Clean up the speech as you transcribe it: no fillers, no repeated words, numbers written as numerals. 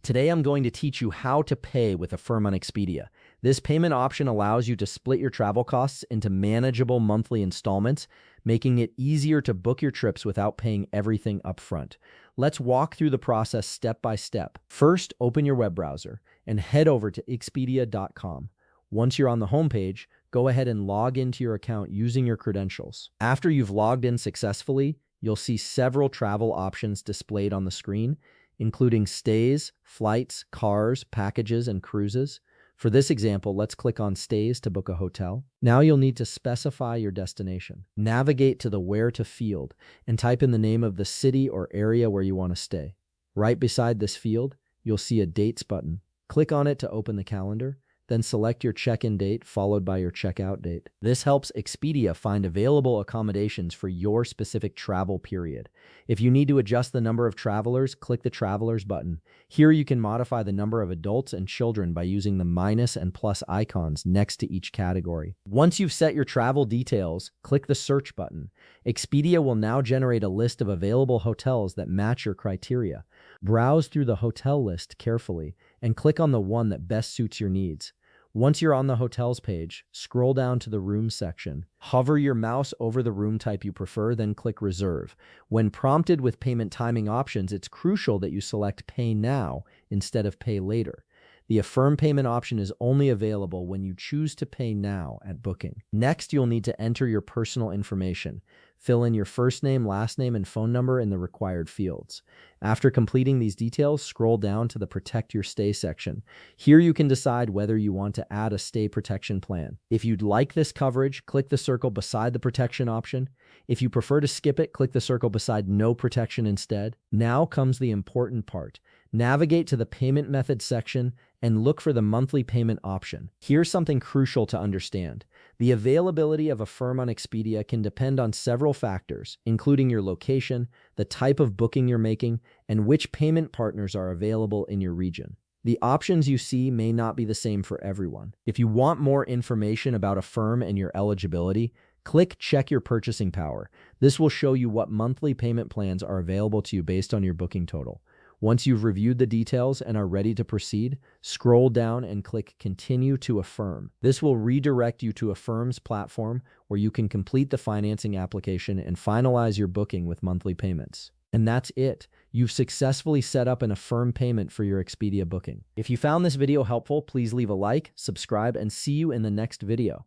Today I'm going to teach you how to pay with Affirm on Expedia. This payment option allows you to split your travel costs into manageable monthly installments, making it easier to book your trips without paying everything upfront. Let's walk through the process step by step. First, open your web browser and head over to expedia.com. Once you're on the homepage, go ahead and log into your account using your credentials. After you've logged in successfully, you'll see several travel options displayed on the screen, including stays, flights, cars, packages, and cruises. For this example, let's click on stays to book a hotel. Now you'll need to specify your destination. Navigate to the Where to field and type in the name of the city or area where you want to stay. Right beside this field, you'll see a Dates button. Click on it to open the calendar. Then select your check-in date followed by your checkout date. This helps Expedia find available accommodations for your specific travel period. If you need to adjust the number of travelers, click the Travelers button. Here you can modify the number of adults and children by using the minus and plus icons next to each category. Once you've set your travel details, click the Search button. Expedia will now generate a list of available hotels that match your criteria. Browse through the hotel list carefully and click on the one that best suits your needs. Once you're on the hotels page, scroll down to the room section. Hover your mouse over the room type you prefer, then click Reserve. When prompted with payment timing options, it's crucial that you select Pay Now instead of Pay Later. The Affirm payment option is only available when you choose to pay now at booking. Next, you'll need to enter your personal information. Fill in your first name, last name, and phone number in the required fields. After completing these details, scroll down to the Protect Your Stay section. Here you can decide whether you want to add a stay protection plan. If you'd like this coverage, click the circle beside the protection option. If you prefer to skip it, click the circle beside no protection instead. Now comes the important part. Navigate to the payment method section and look for the monthly payment option. Here's something crucial to understand. The availability of Affirm on Expedia can depend on several factors, including your location, the type of booking you're making, and which payment partners are available in your region. The options you see may not be the same for everyone. If you want more information about Affirm and your eligibility, click Check Your Purchasing Power. This will show you what monthly payment plans are available to you based on your booking total. Once you've reviewed the details and are ready to proceed, scroll down and click Continue to Affirm. This will redirect you to Affirm's platform where you can complete the financing application and finalize your booking with monthly payments. And that's it. You've successfully set up an Affirm payment for your Expedia booking. If you found this video helpful, please leave a like, subscribe, and see you in the next video.